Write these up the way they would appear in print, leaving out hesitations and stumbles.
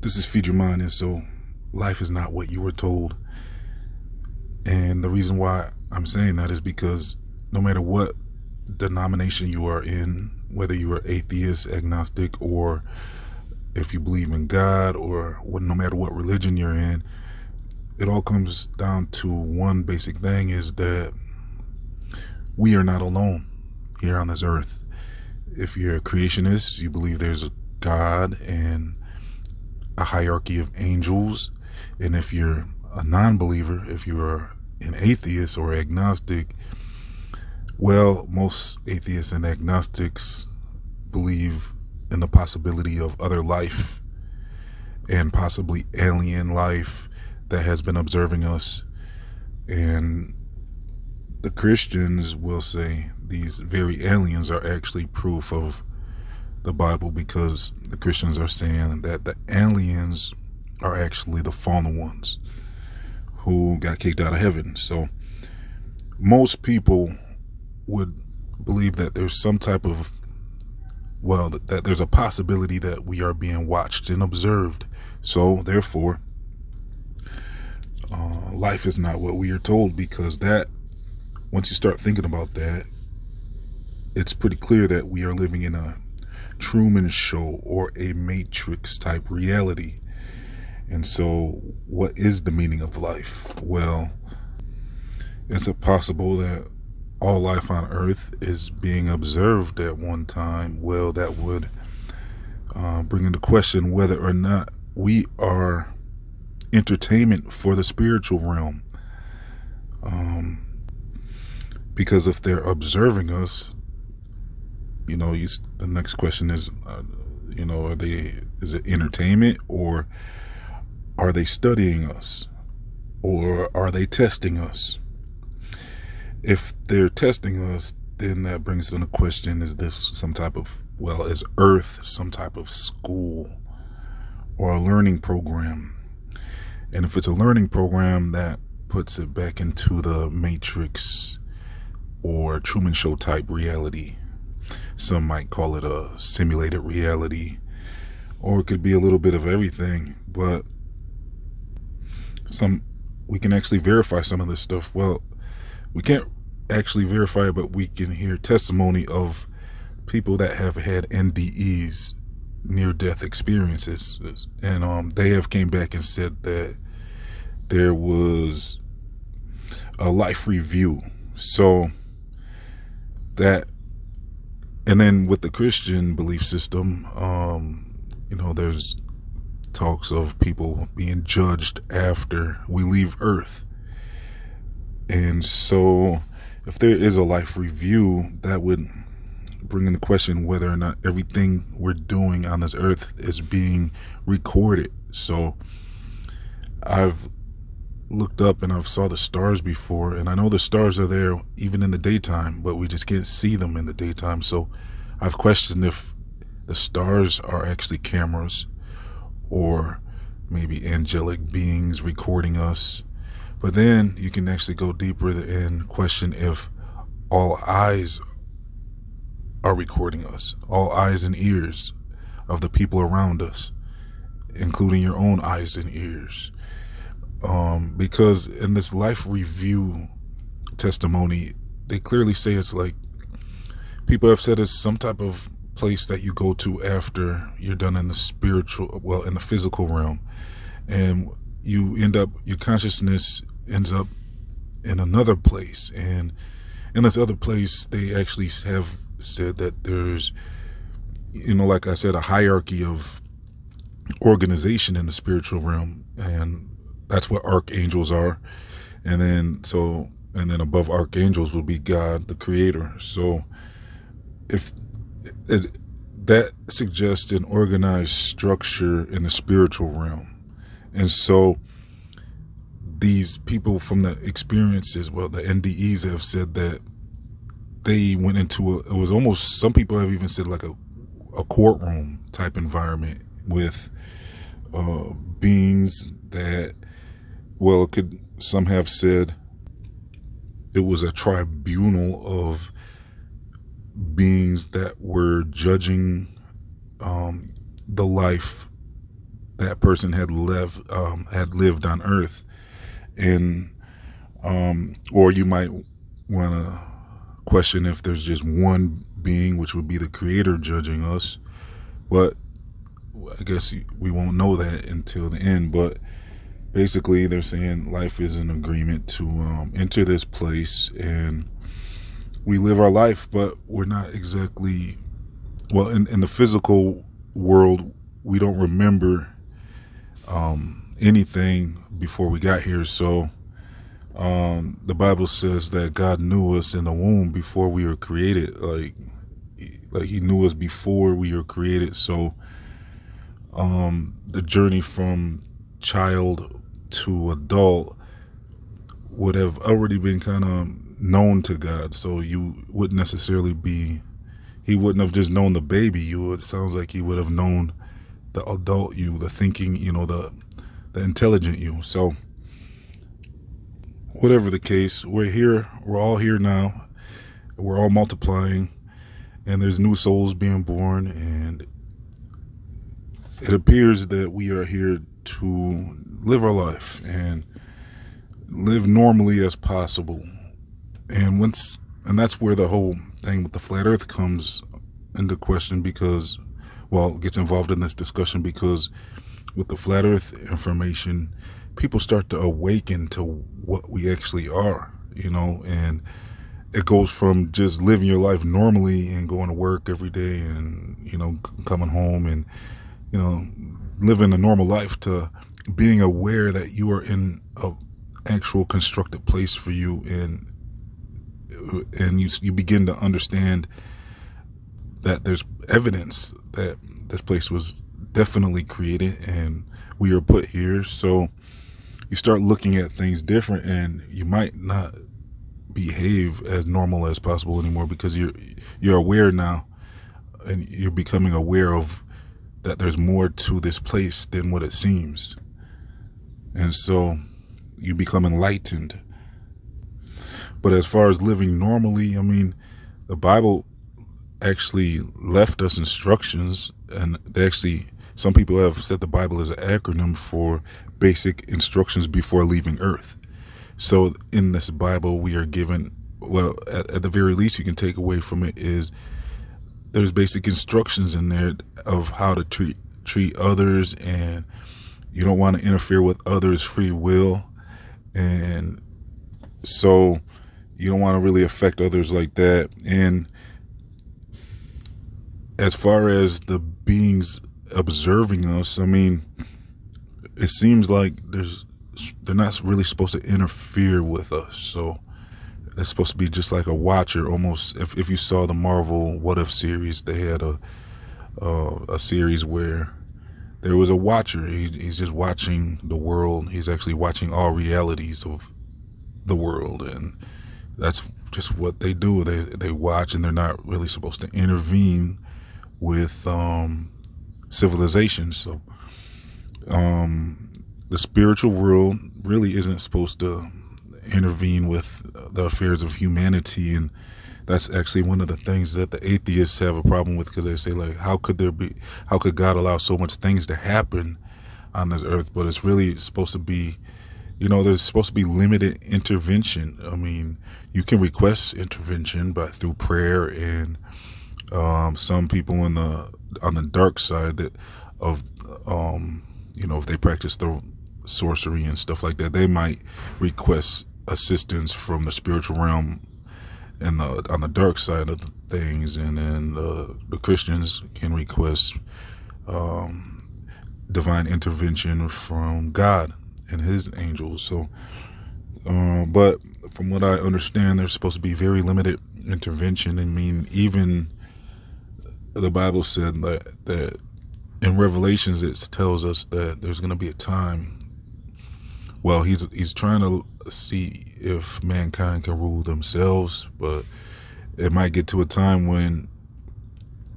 This is Feed Your Mind, and so life is not what you were told. And the reason why I'm saying that is because no matter what denomination you are in, whether you are atheist, agnostic, or if you believe in God, or no matter what religion you're in, it all comes down to one basic thing, is that we are not alone here on this earth. If you're a creationist, you believe there's a God and a hierarchy of angels. And if you're a non-believer, if you're an atheist or agnostic, well, most atheists and agnostics believe in the possibility of other life and possibly alien life that has been observing us. And the Christians will say these very aliens are actually proof of the Bible, because the Christians are saying that the aliens are actually the fallen ones who got kicked out of heaven. So most people would believe that there's some type of, that there's a possibility that we are being watched and observed. So therefore, life is not what we are told, because that, once you start thinking about that, it's pretty clear that we are living in a Truman Show or a Matrix type reality. And so what is the meaning of life? Well, is it possible that all life on earth is being observed at one time? Well, that would bring into question whether or not we are entertainment for the spiritual realm. Because if they're observing us, the next question is, is it entertainment, or are they studying us, or are they testing us? If they're testing us, then that brings into question, is this some type of, is Earth some type of school or a learning program? And if it's a learning program, that puts it back into the Matrix or Truman Show type reality. Some might call it a simulated reality, or it could be a little bit of everything. But we can actually verify some of this stuff. Well, we can't actually verify it, but we can hear testimony of people that have had NDEs, near-death experiences, and they have came back and said that there was a life review. So that, and then with the Christian belief system, there's talks of people being judged after we leave Earth. And so if there is a life review, that would bring into question whether or not everything we're doing on this earth is being recorded. So I've looked up and I've saw the stars before, and I know the stars are there even in the daytime, but we just can't see them in the daytime. So I've questioned if the stars are actually cameras, or maybe angelic beings recording us. But then you can actually go deeper and question if all eyes are recording us, all eyes and ears of the people around us, including your own eyes and ears. Because in this life review testimony, they clearly say it's like, people have said it's some type of place that you go to after you're done in the in the physical realm, and you end up, your consciousness ends up in another place. And in this other place, they actually have said that there's, like I said, a hierarchy of organization in the spiritual realm, and that's what archangels are. And then above archangels will be God, the creator. So if that suggests an organized structure in the spiritual realm. And so these people from the experiences, the NDEs, have said that they went into it was almost, some people have even said like a courtroom type environment with beings that, some have said it was a tribunal of beings that were judging the life that person had lived on Earth. And or you might want to question if there's just one being, which would be the Creator, judging us. But I guess we won't know that until the end. But basically, they're saying life is an agreement to enter this place, and we live our life, but we're not exactly, well, in the physical world, we don't remember anything before we got here. So the Bible says that God knew us in the womb before we were created. Like he knew us before we were created. So the journey from child to adult would have already been kind of known to God. So you wouldn't necessarily he wouldn't have just known the baby you. It sounds like he would have known the adult you, the thinking, the intelligent you. So whatever the case, we're here. We're all here now. We're all multiplying, and there's new souls being born, and it appears that we are here to live our life and live normally as possible. And that's where the whole thing with the flat earth comes into question, because, well, gets involved in this discussion, because with the flat earth information, people start to awaken to what we actually are, and it goes from just living your life normally and going to work every day and, coming home and, living a normal life, to being aware that you are in a actual constructed place for you, and you begin to understand that there's evidence that this place was definitely created and we are put here. So you start looking at things different, and you might not behave as normal as possible anymore, because you're aware now, and you're becoming aware of that there's more to this place than what it seems. And so you become enlightened. But as far as living normally, the Bible actually left us instructions, and some people have said the Bible is an acronym for basic instructions before leaving Earth. So in this Bible, we are given, well, at the very least you can take away from it is there's basic instructions in there of how to treat others, and you don't want to interfere with others' free will. And so you don't want to really affect others like that. And as far as the beings observing us, it seems like they're not really supposed to interfere with us. So it's supposed to be just like a watcher, almost. If you saw the Marvel What If series, they had a series where there was a watcher. He's just watching the world. He's actually watching all realities of the world, and that's just what they do. They watch, and they're not really supposed to intervene with civilization. So the spiritual world really isn't supposed to intervene with the affairs of humanity, and that's actually one of the things that the atheists have a problem with, because they say, like, how could God allow so much things to happen on this earth? But it's really supposed to be, there's supposed to be limited intervention. You can request intervention through prayer, and some people on the dark side if they practice the sorcery and stuff like that, they might request assistance from the spiritual realm and on the dark side of the things, and then the Christians can request divine intervention from God and His angels. So, but from what I understand, there's supposed to be very limited intervention. Even the Bible said that in Revelations it tells us that there's going to be a time. Well, he's trying to see if mankind can rule themselves, but it might get to a time when,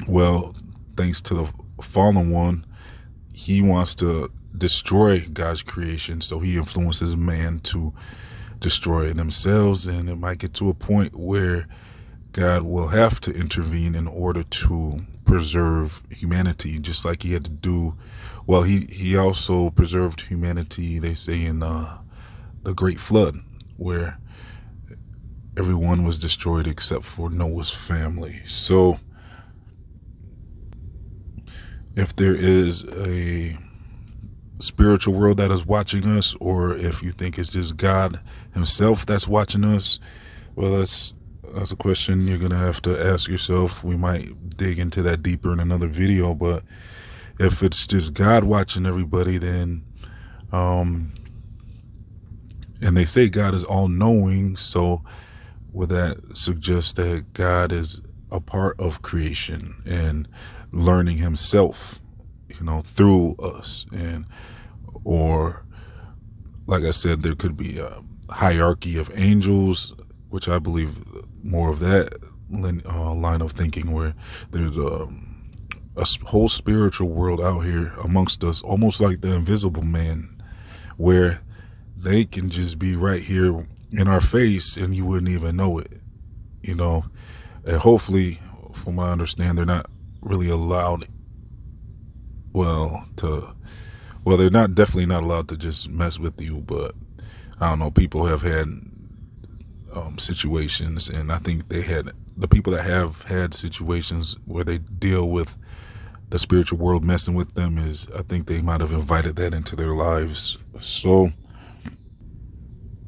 well, thanks to the fallen one, he wants to destroy God's creation, so he influences man to destroy themselves, and it might get to a point where God will have to intervene in order to preserve humanity, just like he had to do. Well, he also preserved humanity, they say, in the Great Flood, where everyone was destroyed except for Noah's family. So if there is a spiritual world that is watching us, or if you think it's just God himself that's watching us, well, that's a question you're gonna have to ask yourself. We might dig into that deeper in another video, but if it's just God watching everybody, then and they say God is all-knowing, so would that suggest that God is a part of creation and learning himself, through us? And or, like I said, there could be a hierarchy of angels, which I believe more of that line of thinking, where there's a whole spiritual world out here amongst us, almost like the Invisible Man, where they can just be right here in our face and you wouldn't even know it, and hopefully, from what I understand, they're not really allowed, they're not definitely not allowed to just mess with you, but I don't know, people have had situations, and I think the people that have had situations where they deal with the spiritual world messing with them, I think they might have invited that into their lives. So,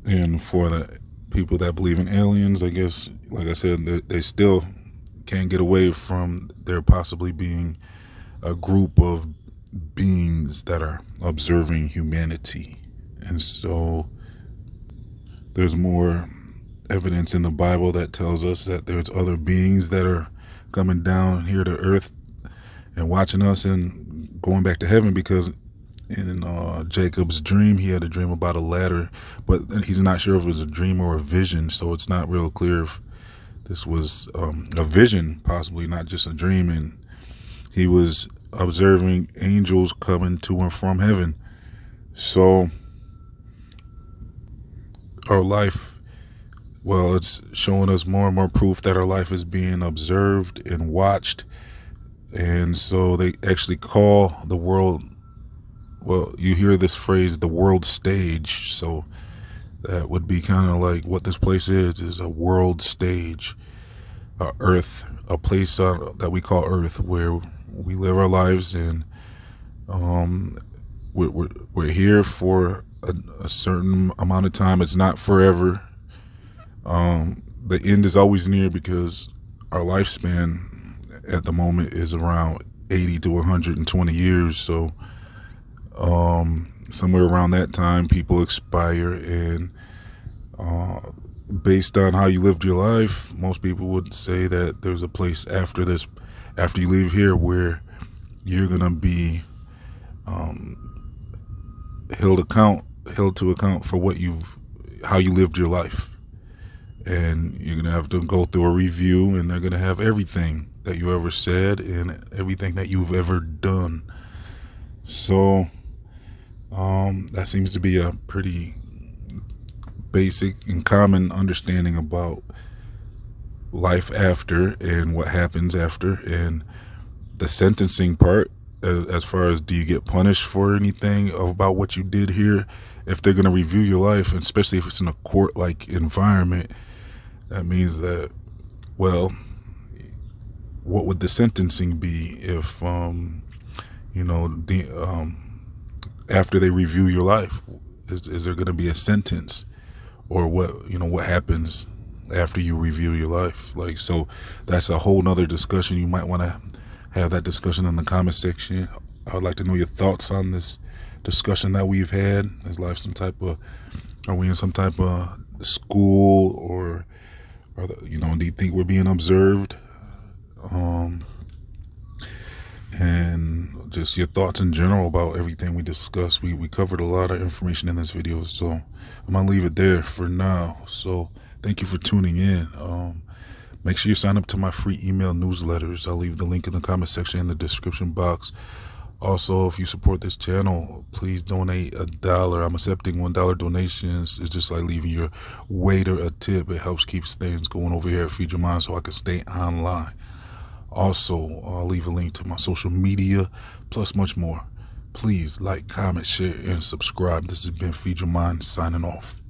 and for the people that believe in aliens, I guess, like I said, they still can't get away from there possibly being a group of beings that are observing humanity. And so there's more evidence in the Bible that tells us that there's other beings that are coming down here to earth and watching us and going back to heaven, because in Jacob's dream, he had a dream about a ladder, but he's not sure if it was a dream or a vision, so it's not real clear if this was a vision, possibly not just a dream, and he was observing angels coming to and from heaven. So our life, well, it's showing us more and more proof that our life is being observed and watched. And so they actually call the world, well, you hear this phrase, the world stage. So that would be kind of like what this place is a world stage, Earth, a place that we call Earth, where we live our lives, and we're here for a certain amount of time. It's not forever. The end is always near, because our lifespan at the moment is around 80 to 120 years. So somewhere around that time, people expire, and based on how you lived your life, most people would say that there's a place after this, after you leave here, where you're gonna be held to account for how you lived your life, and you're gonna have to go through a review, and they're gonna have everything that you ever said and everything that you've ever done. So that seems to be a pretty basic and common understanding about life after and what happens after, and the sentencing part, as far as, do you get punished for anything about what you did here? If they're going to review your life, and especially if it's in a court-like environment, that means that, well, what would the sentencing be if, after they review your life? Is there going to be a sentence, or what happens after you review your life? Like, so that's a whole nother discussion. You might want to have that discussion in the comment section. I would like to know your thoughts on this discussion that we've had. Is life are we in some type of school, or do you think we're being observed? And just your thoughts in general about everything we discussed. We covered a lot of information in this video, so I'm gonna leave it there for now. So thank you for tuning in. Make sure you sign up to my free email newsletters. I'll leave the link in the comment section in the description box. Also, if you support this channel, please donate $1. I'm accepting $1 donations. It's just like leaving your waiter a tip. It helps keeps things going over here at Feed Your Mind so I can stay online. Also, I'll leave a link to my social media, plus much more. Please like, comment, share, and subscribe. This has been Feed Your Mind signing off.